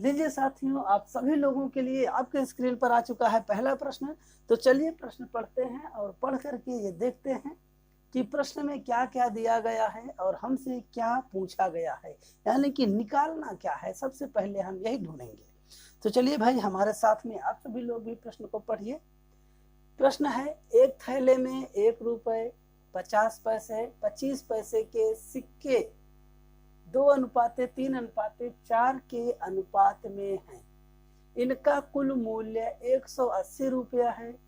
लीजिए साथियों, आप सभी लोगों के लिए आपके स्क्रीन पर आ चुका है पहला प्रश्न। तो चलिए प्रश्न पढ़ते हैं और पढ़ करके ये देखते हैं कि प्रश्न में क्या क्या दिया गया है और हमसे क्या पूछा गया है, यानी कि निकालना क्या है। सबसे पहले हम यही ढूंढेंगे। तो चलिए भाई, हमारे साथ में आप सभी लोग भी प्रश्न को पढ़िए। प्रश्न है, एक थैले में 1 रुपए 50 पैसे 25 पैसे के सिक्के 2:3:4 के अनुपात में हैं। इनका कुल मूल्य 180 रुपया है।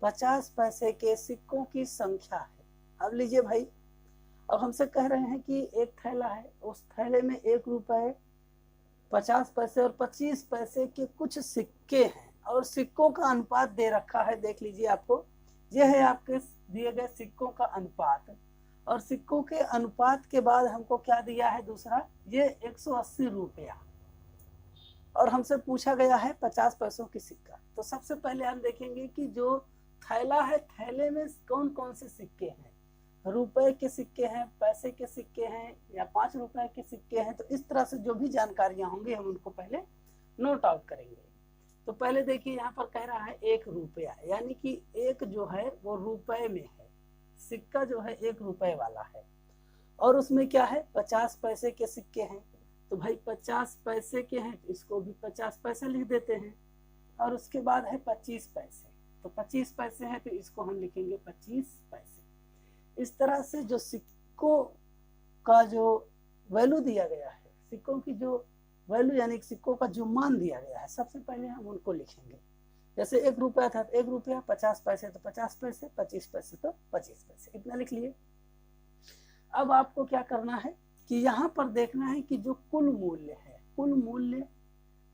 50 पैसे के सिक्कों की संख्या है। अब लीजिए भाई, अब हमसे कह रहे हैं कि एक थैला है, उस थैले में 1 रुपए 50 पैसे और 25 पैसे के कुछ सिक्के हैं और सिक्कों का अनुपात दे रखा है। देख लीजिए, आपको यह है आपके दिए गए सिक्कों का अनुपात, और सिक्कों के अनुपात के बाद हमको क्या दिया है दूसरा, ये 180 रुपया, और हमसे पूछा गया है 50 पैसों की सिक्का। तो सबसे पहले हम देखेंगे कि जो थैला है, थैले में कौन कौन से सिक्के हैं। रुपए के सिक्के हैं, पैसे के सिक्के हैं, या 5 रुपए के सिक्के हैं। तो इस तरह से जो भी जानकारियां होंगी हम उनको पहले नोट आउट करेंगे। तो पहले देखिए, यहाँ पर कह रहा है 1 रुपया, यानी कि एक जो है वो रुपए में है, सिक्का जो है 1 रुपए वाला है, और उसमें क्या है 50 पैसे के सिक्के हैं। तो भाई 50 पैसे के हैं, इसको भी 50 पैसे लिख देते हैं। और उसके बाद है 25 पैसे, तो 25 पैसे हैं तो इसको हम लिखेंगे 25 पैसे। इस तरह से जो सिक्कों का जो वैल्यू दिया गया है, सिक्कों की जो वैल्यू यानी सिक्कों का जो मान दिया गया है, सबसे पहले हम उनको लिखेंगे। जैसे 1 रुपया था तो 1 रुपया, 50 पैसे तो 50 पैसे, 25 पैसे तो 25 पैसे, इतना लिख लिए। अब आपको क्या करना है कि यहाँ पर देखना है कि जो कुल मूल्य है, कुल मूल्य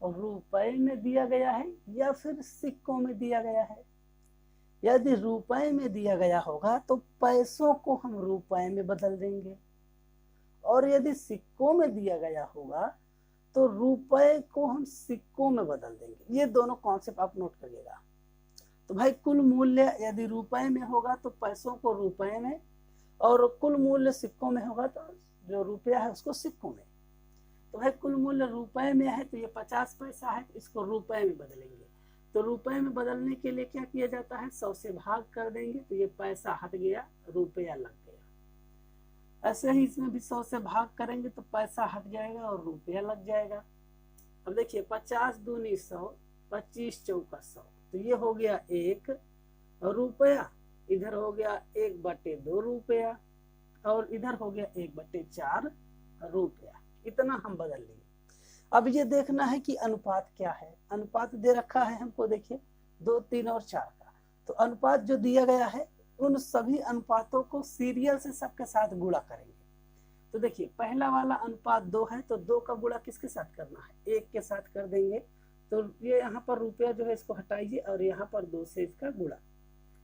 रुपए में दिया गया है या फिर सिक्कों में दिया गया है। यदि रुपए में दिया गया होगा तो पैसों को हम रुपए में बदल देंगे, और यदि सिक्कों में दिया गया होगा तो रुपए को हम सिक्कों में बदल देंगे। ये दोनों कॉन्सेप्ट आप नोट करिएगा। तो भाई कुल मूल्य यदि रुपए में होगा तो पैसों को रुपए में, और कुल मूल्य सिक्कों में होगा तो जो रुपया है उसको सिक्कों में। तो भाई कुल मूल्य रुपए में है तो ये 50 पैसा है, इसको रुपए में बदलेंगे। तो रुपए में बदलने के लिए क्या किया जाता है, 100 से भाग कर देंगे तो ये पैसा हट गया, रुपया लग गया। ऐसे ही इसमें भी 100 से भाग करेंगे तो पैसा हट जाएगा और रुपया लग जाएगा। अब देखिए 50 दूनी 100, 25 चौका 100, तो ये हो गया 1 रुपया। इधर हो गया 1/2 रुपया, और इधर हो गया 1/4 रुपया। इतना हम बदल लिए। अब ये देखना है कि अनुपात क्या है। अनुपात दे रखा है हमको, देखिए 2, 3 और 4 का। तो अनुपात जो दिया गया है, उन सभी अनुपातों को सीरियल से सबके साथ गुणा करेंगे। तो देखिए पहला वाला अनुपात 2 है, तो 2 का गुणा किसके साथ करना है, 1 के साथ कर देंगे। तो ये यहाँ पर रुपया जो है इसको हटाइए, और यहाँ पर 2 से इसका गुणा,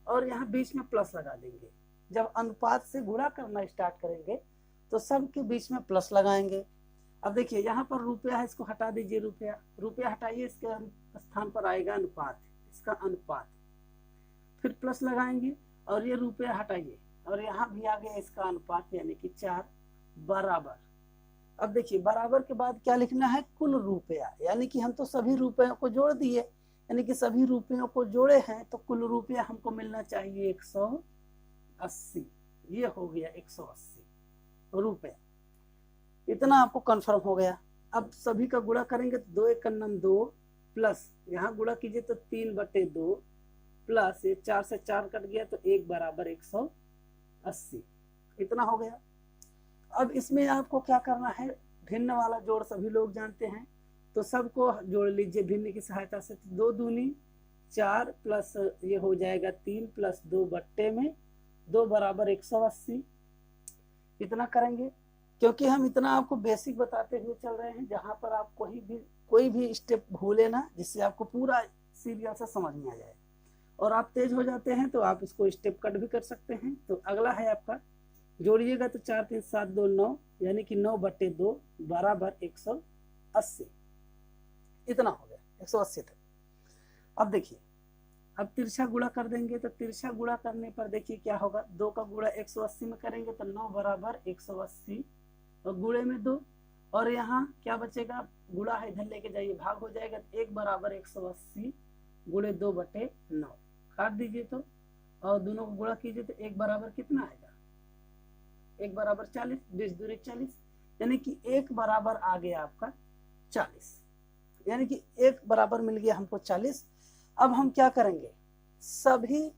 और यहाँ बीच में प्लस लगा देंगे। जब अनुपात से गुणा करना स्टार्ट करेंगे तो सबके बीच में प्लस लगाएंगे। अब देखिए यहाँ पर रुपया है, इसको हटा दीजिए, रुपया रुपया हटाइए, इसके स्थान पर आएगा अनुपात, इसका अनुपात, फिर प्लस लगाएंगे, और ये रुपया हटाइए, और यहाँ भी आ गया इसका अनुपात, यानी कि 4 बराबर। अब देखिए बराबर के बाद क्या लिखना है, कुल रुपया, यानी कि हम तो सभी रुपयों को जोड़ दिए, यानी कि सभी रुपयों को जोड़े हैं, तो कुल रुपया हमको मिलना चाहिए 180। ये हो गया 180 रुपया। इतना आपको कंफर्म हो गया। अब सभी का गुणा करेंगे तो 2 × 2, प्लस यहाँ गुणा कीजिए तो 3/2, प्लस ये 4 से 4 कट गया तो 1 बराबर 180। इतना हो गया। अब इसमें आपको क्या करना है, भिन्न वाला जोड़ सभी लोग जानते हैं, तो सबको जोड़ लीजिए भिन्न की सहायता से। 2 दूनी 4, प्लस ये हो जाएगा 3, प्लस 2 बट्टे में 2 बराबर 180। इतना करेंगे, क्योंकि हम इतना आपको बेसिक बताते हुए चल रहे हैं, जहां पर आप कोई भी स्टेप भूले ना, जिससे आपको पूरा सीरियल से समझ में आ जाए। और आप तेज हो जाते हैं तो आप इसको स्टेप कट भी कर सकते हैं। तो अगला है आपका, जोड़िएगा तो 4 3 7 2 9, यानी कि 9/2 बराबर 180। इतना हो गया 180 तक। अब देखिए, अब तिरछा गुणा कर देंगे, तो तिरछा गुणा करने पर देखिए क्या होगा, 2 का गुणा 180 में करेंगे तो 9 बराबर 180, और गुणे में 2, और यहाँ क्या बचेगा, गुणा है इधर लेके जाइए, भाग हो जाएगा, 1 बराबर 180 गुणे 2/9 काट दीजिए तो, और दोनों को गुणा कीजिए तो 1 बराबर कितना आएगा, 1 बराबर 40, 20 दूनी 40, यानी कि 1 बराबर आ गया आपका 40, यानी कि 1 बराबर मिल गया हमको 40। अब हम क्या करेंगे, सभी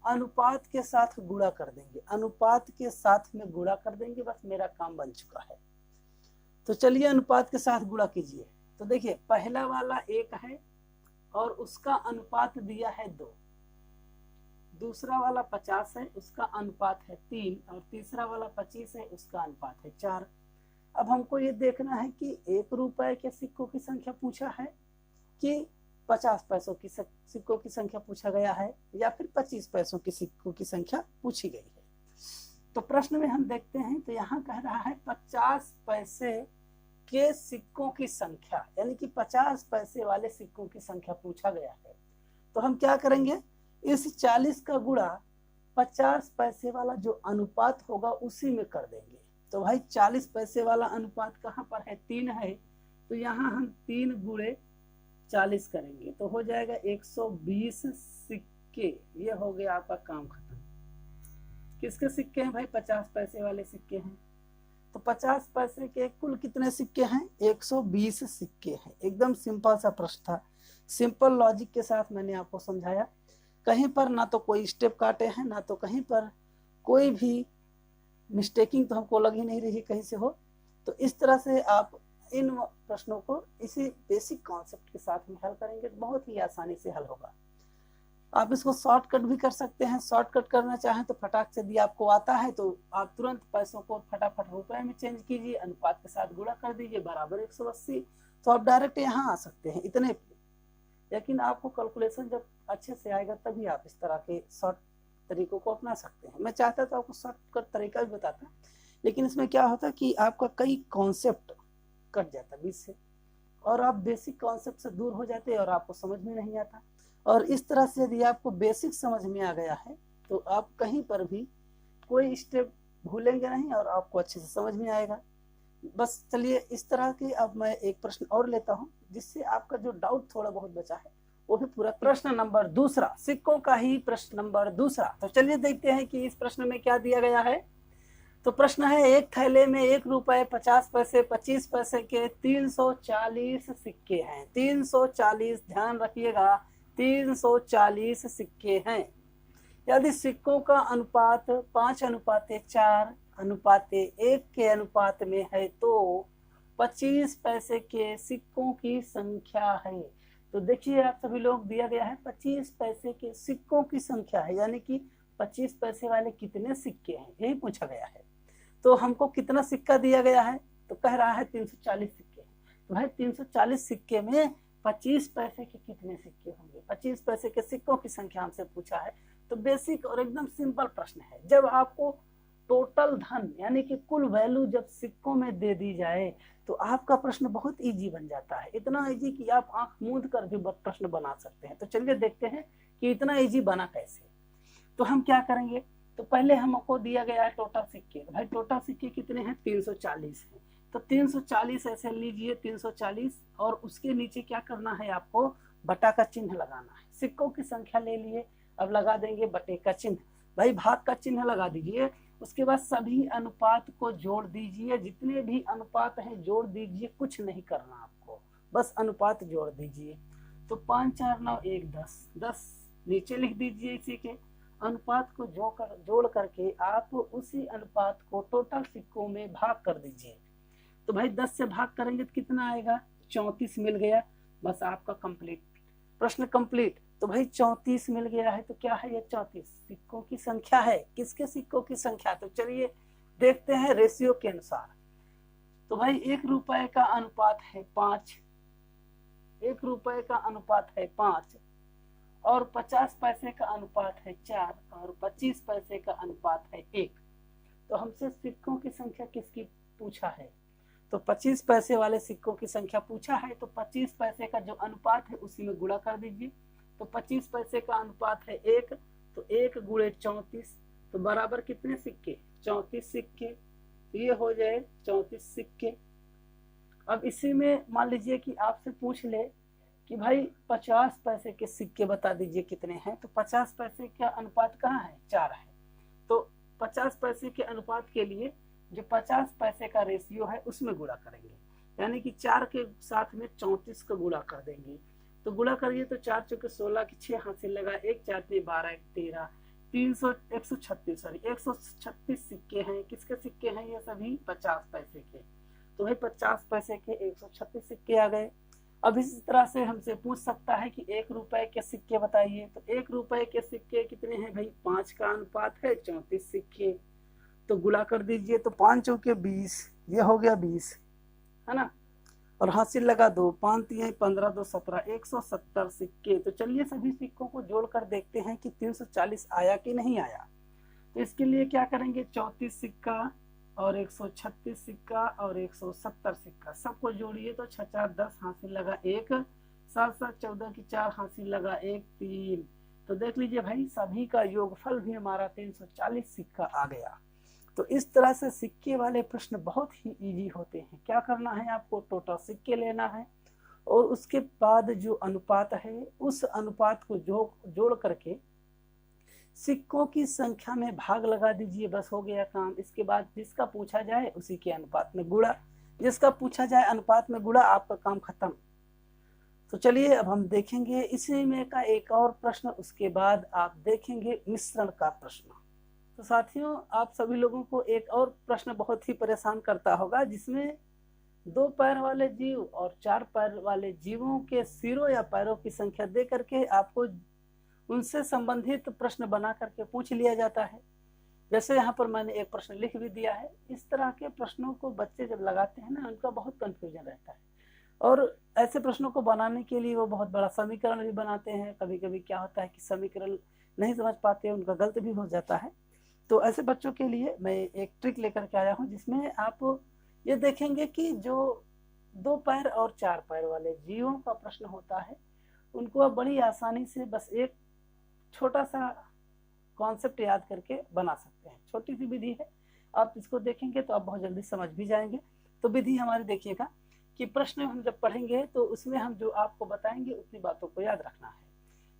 अनुपात के साथ गुणा कर देंगे, अनुपात के साथ में गुणा कर देंगे, बस मेरा काम बन चुका है। तो चलिए अनुपात के साथ गुणा कीजिए। तो देखिए पहला वाला 1 है और उसका अनुपात दिया है 2, दूसरा वाला 50 है उसका अनुपात है 3, और तीसरा वाला 25 है उसका अनुपात है 4। अब हमको ये देखना है कि 1 रुपए के सिक्कों की संख्या पूछा है कि 50 पैसों की सिक्कों की संख्या पूछा गया है, या फिर 25 पैसों की सिक्कों की संख्या पूछी गई है। तो प्रश्न में हम देखते हैं तो यहाँ कह रहा है 50 पैसे के सिक्कों की संख्या, यानी कि 50 पैसे वाले सिक्कों की संख्या पूछा गया है। तो हम क्या करेंगे, इस 40 का गुणा 50 पैसे वाला जो अनुपात होगा उसी में कर देंगे। तो भाई 40 पैसे वाला अनुपात कहाँ पर है, 3 है, तो यहाँ हम 3 गुणे 40 करेंगे तो हो जाएगा 120 सिक्के। ये हो गया आपका काम खत्म। किसके सिक्के हैं भाई, 50 पैसे वाले सिक्के हैं। तो 50 पैसे के कुल कितने सिक्के हैं, 120 सिक्के हैं। एकदम सिंपल सा प्रश्न था, सिंपल लॉजिक के साथ मैंने आपको समझाया। कहीं पर ना तो कोई स्टेप काटे हैं, ना तो कहीं पर कोई भी मिस्टेकिंग तो हमको लग ही नहीं रही कहीं से हो। तो इस तरह से आप इन प्रश्नों को इसी बेसिक कॉन्सेप्ट के साथ में हल करेंगे तो बहुत ही आसानी से हल होगा। आप इसको शॉर्टकट भी कर सकते हैं, शॉर्टकट करना चाहें तो फटाक से दिया आपको आता है तो आप तुरंत पैसों को फटाफट रुपए में चेंज कीजिए, अनुपात के साथ गुणा कर दीजिए, बराबर 180, तो आप डायरेक्ट यहाँ आ सकते हैं इतने। लेकिन आपको कैलकुलेशन जब अच्छे से आएगा तभी आप इस तरह के शॉर्ट तरीकों को अपना सकते हैं। मैं चाहता तो आपको शॉर्टकट तरीका भी बताता, लेकिन इसमें क्या होता कि आपका कई कॉन्सेप्ट कट जाता बीच से, और आप बेसिक कॉन्सेप्ट से दूर हो जाते और आपको समझ में नहीं आता। और इस तरह से यदि आपको बेसिक समझ में आ गया है तो आप कहीं पर भी कोई स्टेप भूलेंगे नहीं और आपको अच्छे से समझ में आएगा। बस चलिए इस तरह की अब मैं एक प्रश्न और लेता हूं जिससे आपका जो डाउट थोड़ा बहुत बचा है वो भी पूरा। प्रश्न नंबर 2, सिक्कों का ही प्रश्न नंबर 2। तो चलिए देखते हैं कि इस प्रश्न में क्या दिया गया है। तो प्रश्न है, एक थैले में 1 रुपए 50 पैसे 25 पैसे के 340 सिक्के हैं। 340, ध्यान रखिएगा, 340 सिक्के हैं। यदि सिक्कों का अनुपात 5:4:1 के अनुपात में है तो 25 पैसे के सिक्कों की संख्या है। तो देखिए आप सभी लोग, दिया गया है 25 पैसे के सिक्कों की संख्या है, यानी कि 25 पैसे वाले कितने सिक्के हैं यही पूछा गया है। तो हमको कितना सिक्का दिया गया है, तो कह रहा है 340 सिक्के। तो भाई 340 सिक्के में 25 पैसे के कितने सिक्के होंगे, 25 पैसे के सिक्कों की संख्या हमसे पूछा है। तो बेसिक और एकदम सिंपल प्रश्न है। जब आपको टोटल धन यानी कि कुल वैल्यू जब सिक्कों में दे दी जाए तो आपका प्रश्न बहुत इजी बन जाता है, इतना इजी कि आप आंख मूंद कर भी प्रश्न बना सकते हैं। तो चलिए देखते हैं कि इतना इजी बना कैसे। तो हम क्या करेंगे, तो पहले हमको दिया गया है टोटल सिक्के। भाई टोटल सिक्के कितने हैं, 340 हैं। तो 340 ऐसे लीजिए 340, और उसके नीचे क्या करना है, आपको बटा का चिन्ह लगाना है। सिक्कों की संख्या ले लिए, अब लगा देंगे बटे का चिन्ह। भाई भाग का चिन्ह लगा दीजिए, उसके बाद सभी अनुपात को जोड़ दीजिए, जितने भी अनुपात हैं जोड़ दीजिए, कुछ नहीं करना आपको, बस अनुपात जोड़ दीजिए। तो 5 4 9 1 10 नीचे लिख दीजिए। इसी के अनुपात को जोड़ करके आप उसी अनुपात को टोटल सिक्कों में भाग कर दीजिए। तो भाई 10 से भाग करेंगे तो कितना आएगा, 34 मिल गया। बस आपका कंप्लीट, प्रश्न कंप्लीट। तो भाई 34 मिल गया है, तो क्या है ये, 34 सिक्कों की संख्या है। किसके सिक्कों की संख्या, तो चलिए देखते हैं रेशियो के अनुसार। तो भाई 1 रुपए का अनुपात है 5, 1 रुपए का अनुपात है 5, और 50 पैसे का अनुपात है 4, और 25 पैसे का अनुपात है 1। तो हमसे सिक्कों की संख्या किसकी पूछा है, तो 25 पैसे वाले सिक्कों की संख्या पूछा है। तो 25 पैसे का जो अनुपात है उसी में गुणा कर दीजिए। तो 25 पैसे का अनुपात है 1, तो 1 गुणे 34, तो बराबर कितने सिक्के, 34 सिक्के। तो ये हो जाए 34 सिक्के। अब इसी में मान लीजिए कि आपसे पूछ ले कि भाई 50 पैसे के सिक्के बता दीजिए कितने हैं, तो 50 पैसे का अनुपात कहाँ है, 4 है। तो 50 पैसे के अनुपात के लिए जो 50 पैसे का रेशियो है उसमें गुणा करेंगे, यानी कि 4 के साथ में 34 का गुणा कर देंगे। तो गुणा करिए तो 4 चौके 16 की 6 हासिल लगा, 1 4 12 1 13 136 सिक्के हैं। किसके सिक्के हैं ये सभी, 50 पैसे के। तो भाई 50 पैसे के 136 सिक्के आ गए। अब इसी तरह से हमसे पूछ सकता है कि 1 रुपए के सिक्के बताइए। तो 1 रुपए के सिक्के कितने हैं भाई, 5 का अनुपात है 34 सिक्के। तो गुणा कर दीजिए तो 5 चौके 20, ये हो गया 20 है ना, और हासिल लगा 2, 5 3 15 2 17, 170 सिक्के। तो चलिए सभी सिक्कों को जोड़कर देखते हैं कि 340 आया कि नहीं आया। तो इसके लिए क्या करेंगे, 34 सिक्का और 136 सिक्का और 170 सिक्का, सबको जोड़िए तो 6 4 10 हासिल लगा 1, 7 7 14 की 4 हासिल लगा 1 3। तो देख लीजिए भाई सभी का योगफल भी हमारा 340 सिक्का आ गया। तो इस तरह से सिक्के वाले प्रश्न बहुत ही इजी होते हैं। क्या करना है आपको, टोटल सिक्के लेना है और उसके बाद जो अनुपात है उस अनुपात को जोड़ करके सिक्कों की संख्या में भाग लगा दीजिए, बस हो गया काम। इसके बाद जिसका पूछा जाए उसी के अनुपात में गुणा, जिसका पूछा जाए अनुपात में गुणा, आपका काम खत्म। तो चलिए अब हम देखेंगे इसी में का एक और प्रश्न, उसके बाद आप देखेंगे मिश्रण का प्रश्न। तो साथियों आप सभी लोगों को एक और प्रश्न बहुत ही परेशान करता होगा, जिसमें 2 पैर वाले जीव और 4 पैर वाले जीवों के सिरों या पैरों की संख्या दे करके आपको उनसे संबंधित प्रश्न बना करके पूछ लिया जाता है। जैसे यहाँ पर मैंने एक प्रश्न लिख भी दिया है। इस तरह के प्रश्नों को बच्चे जब लगाते हैं ना, उनका बहुत कंफ्यूजन रहता है और ऐसे प्रश्नों को बनाने के लिए वो बहुत बड़ा समीकरण भी बनाते हैं। कभी कभी क्या होता है कि समीकरण नहीं समझ पाते, उनका गलत भी हो जाता है। तो ऐसे बच्चों के लिए मैं एक ट्रिक लेकर के आया हूँ, जिसमें आप ये देखेंगे कि जो 2 पैर और 4 पैर वाले जीवों का प्रश्न होता है, उनको आप बड़ी आसानी से बस एक छोटा सा कॉन्सेप्ट याद करके बना सकते हैं। छोटी सी विधि है, आप इसको देखेंगे तो आप बहुत जल्दी समझ भी जाएंगे। तो विधि हमारी देखिएगा कि प्रश्न हम जब पढ़ेंगे तो उसमें हम जो आपको बताएंगे उतनी बातों को याद रखना है।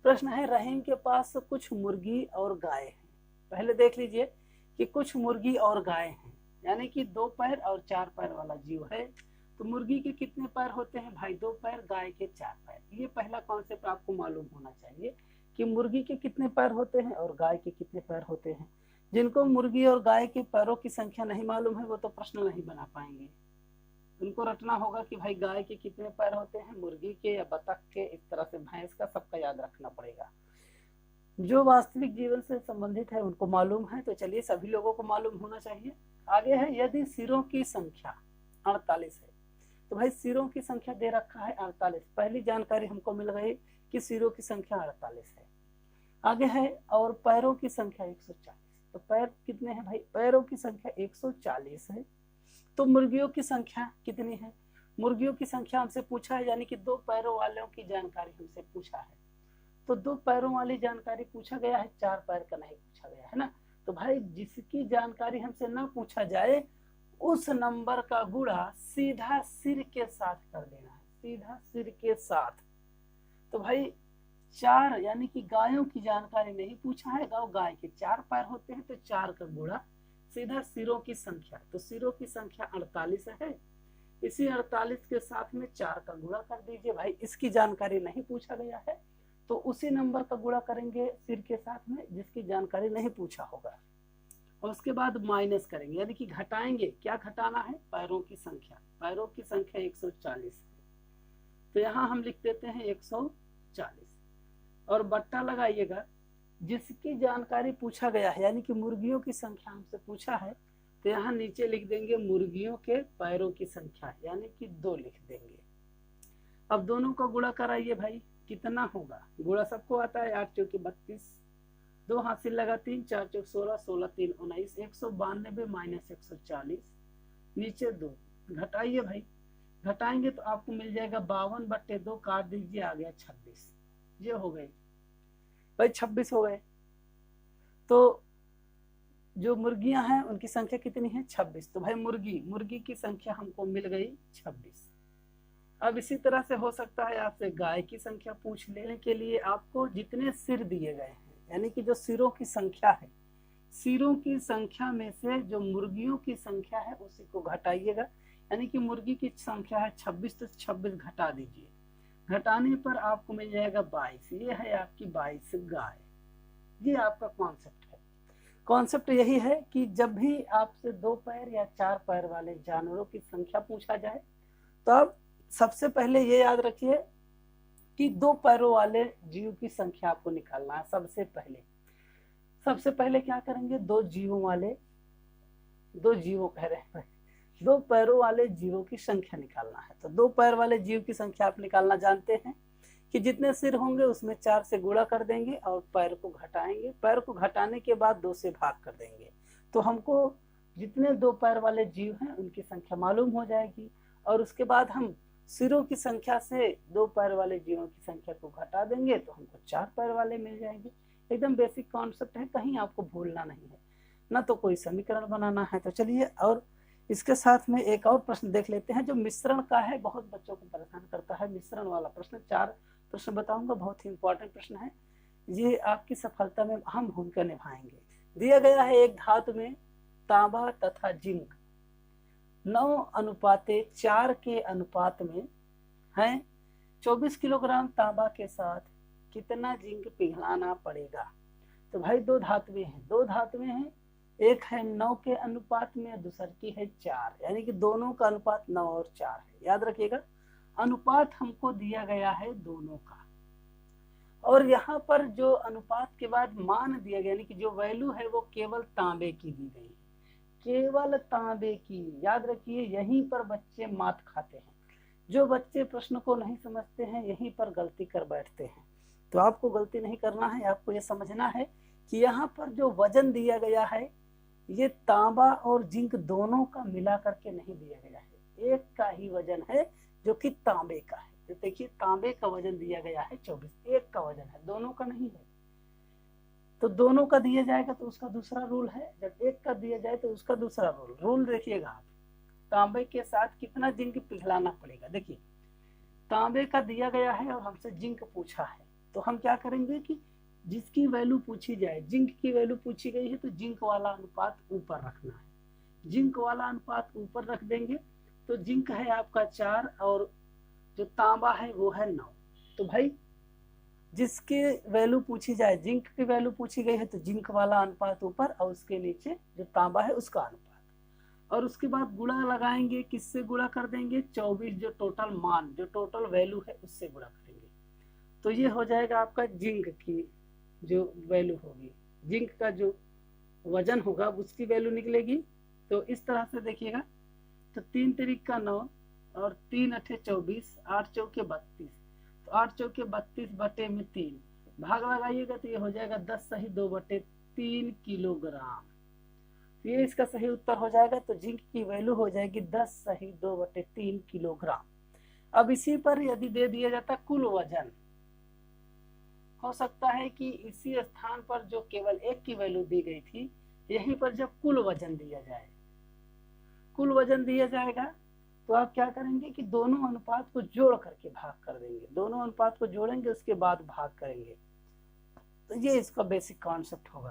प्रश्न है, रहीम के पास कुछ मुर्गी और गाय हैं। पहले देख लीजिए कि कुछ मुर्गी और गाय हैं, यानी कि 2 पैर और 4 पैर वाला जीव है। तो मुर्गी के कितने पैर होते हैं भाई, 2 पैर, गाय के 4 पैर। ये पहला कॉन्सेप्ट आपको मालूम होना चाहिए कि मुर्गी के कितने पैर होते हैं और गाय के कितने पैर होते हैं। जिनको मुर्गी और गाय के पैरों की संख्या नहीं मालूम है वो तो प्रश्न नहीं बना पाएंगे। उनको रटना होगा कि भाई गाय के कितने पैर होते हैं, मुर्गी के या बतख के, इस तरह से भैंस का, सबका याद रखना पड़ेगा। जो वास्तविक जीवन से संबंधित है उनको मालूम है, तो चलिए सभी लोगों को मालूम होना चाहिए। आगे है, यदि सिरों की संख्या 48 है, तो भाई सिरों की संख्या दे रखा है 48। पहली जानकारी हमको मिल गई कि सिरों की संख्या 48 है। आगे है, और पैरों की संख्या 140। तो पैर कितने हैं भाई, पैरों की संख्या 140 है। तो मुर्गियों की संख्या कितनी है, मुर्गियों की संख्या हमसे पूछा है, यानी कि 2 पैरों वालों की जानकारी हमसे पूछा है। तो 2 पैरों वाली जानकारी पूछा गया है, 4 पैर का नहीं पूछा गया है ना। तो भाई जिसकी जानकारी हमसे ना पूछा जाए उस नंबर का गुणा सीधा सिर के साथ कर देना है, सीधा सिर के साथ। तो भाई 4, यानी कि गायों की जानकारी नहीं पूछा है, गाय के 4 पैर होते हैं, तो 4 का गुणा सीधा सिरों की संख्या। तो सिरों की संख्या 48 है, इसी 48 के साथ में 4 का गुणा कर दीजिए। भाई इसकी जानकारी नहीं पूछा गया है तो उसी नंबर का गुणा करेंगे सिर के साथ में जिसकी जानकारी नहीं पूछा होगा, और उसके बाद माइनस करेंगे, यानी कि घटाएंगे। क्या घटाना है, पैरों की संख्या। पैरों की संख्या 140 है, तो यहाँ हम लिख देते हैं 140 और बट्टा लगाइएगा जिसकी जानकारी पूछा गया है, यानी कि मुर्गियों की संख्या हमसे पूछा है, तो यहाँ नीचे लिख देंगे मुर्गियों के पैरों की संख्या, यानी कि 2 लिख देंगे। अब दोनों का गुणा कराइए भाई, कितना होगा, गुणा सबको आता है, 8 चौके 32, 2 हासिल लगा 3, 4 चौक 16, 16 3 19, 192 माइनस 140, नीचे 2 घटाइए भाई, घटाएंगे तो आपको मिल जाएगा 52/2, काट दीजिए, आ गया 26। ये हो गए भाई, 26 हो गए। तो जो मुर्गियां हैं उनकी संख्या कितनी है, 26। तो भाई मुर्गी की संख्या हमको मिल गई 26। अब इसी तरह से हो सकता है आपसे गाय की संख्या पूछ लेने के लिए आपको जितने सिर दिए गए हैं, यानी कि जो सिरों की संख्या है, सिरों की संख्या में से जो मुर्गियों की संख्या है उसी को घटाइएगा। यानी कि मुर्गी की संख्या है 26, तो 26 घटा दीजिए। घटाने पर आपको मिल जाएगा 22। ये है आपकी 22 गाय। ये आपका कॉन्सेप्ट है। कॉन्सेप्ट यही है कि जब भी आपसे 2 पैर या 4 पैर वाले जानवरों की संख्या पूछा जाए तो आप सबसे पहले ये याद रखिए कि 2 पैरों वाले जीव की संख्या आपको निकालना है। सबसे पहले क्या करेंगे, 2 पैरों वाले जीवों की संख्या निकालना है। तो 2 पैर वाले जीव की संख्या आप निकालना जानते हैं कि जितने सिर होंगे उसमें 4 से गुणा कर देंगे और पैर को घटाएंगे। पैर को घटाने के बाद 2 से भाग कर देंगे, तो हमको जितने 2 पैर वाले जीव हैं उनकी संख्या मालूम हो जाएगी। और उसके बाद हम सिरों की संख्या से 2 पैर वाले जीवों की संख्या को घटा देंगे तो हमको 4 पैर वाले मिल जाएंगे। एकदम बेसिक कॉन्सेप्ट है, कहीं आपको भूलना नहीं है, ना तो कोई समीकरण बनाना है। तो चलिए, और इसके साथ में एक और प्रश्न देख लेते हैं जो मिश्रण का है, बहुत बच्चों को परेशान करता है मिश्रण वाला प्रश्न। 4 प्रश्न बताऊंगा, बहुत ही इंपॉर्टेंट प्रश्न है। ये आपकी सफलता में अहम भूमिका निभाएंगे। दिया गया है एक धातु में तांबा तथा जिंक 9:4 के अनुपात में है। 24 किलोग्राम तांबा के साथ कितना जिंक पिघलाना पड़ेगा। तो भाई 2 धातुएं हैं, एक है 9 के अनुपात में, दूसरी की है 4, यानी कि दोनों का अनुपात 9 और 4 है। याद रखिएगा, अनुपात हमको दिया गया है दोनों का, और यहाँ पर जो अनुपात के बाद मान दिया गया, यानी कि जो वैल्यू है वो केवल तांबे की दी गई, केवल तांबे की। याद रखिए, यहीं पर बच्चे मात खाते हैं। जो बच्चे प्रश्न को नहीं समझते हैं यहीं पर गलती कर बैठते हैं। तो आपको गलती नहीं करना है, आपको ये समझना है कि यहाँ पर जो वजन दिया गया है ये तांबा और जिंक दोनों का मिला करके नहीं दिया गया है, एक का ही वजन है जो कि तांबे का है। तो देखिए, तांबे का वजन दिया गया है 24, एक का वजन है, दोनों का नहीं है। तो दोनों का दिया जाएगा तो उसका दूसरा रूल है, जब एक का दिया जाए तो उसका दूसरा रूल देखिएगा आप। तांबे के साथ कितना जिंक पिघलाना पड़ेगा। देखिए, तांबे का दिया गया है और हमसे जिंक पूछा है, तो हम क्या करेंगे कि जिसकी वैल्यू पूछी जाए, जिंक की वैल्यू पूछी गई है तो जिंक वाला अनुपात ऊपर रखना है। जिंक वाला अनुपात ऊपर रख देंगे तो जिंक है आपका 4 और जो तांबा है वो है 9। तो भाई जिसकी वैल्यू पूछी जाए, जिंक की वैल्यू पूछी गई है तो जिंक वाला अनुपात ऊपर और उसके नीचे जो तांबा है उसका अनुपात। और उसके बाद गुणा लगाएंगे, किससे गुणा कर देंगे, 24 जो टोटल मान, जो टोटल वैल्यू है उससे गुणा करेंगे। तो ये हो जाएगा आपका जिंक की जो वैल्यू होगी, जिंक का जो वजन होगा उसकी वैल्यू निकलेगी। तो इस तरह से देखिएगा, तो 3 तिरिक का 9 और 3 अठे 24, 8 चौके 32, तो 8 चौके 32 बटे में 3 भाग लगाइएगा तो ये हो जाएगा 10 सही 2/3 किलोग्राम। ये इसका सही उत्तर हो जाएगा। तो जिंक की वैल्यू हो जाएगी 10 सही 2/3 किलोग्राम। अब इसी पर यदि दे दिया जाता कुल वजन, हो सकता है कि इसी स्थान पर जो केवल एक की वैल्यू दी गई थी, यहीं पर जब कुल वजन दिया जाए, कुल वजन दिया जाएगा तो आप क्या करेंगे कि दोनों अनुपात को जोड़ करके भाग कर देंगे, दोनों अनुपात को जोड़ेंगे उसके बाद भाग करेंगे। तो ये इसका बेसिक कॉन्सेप्ट होगा।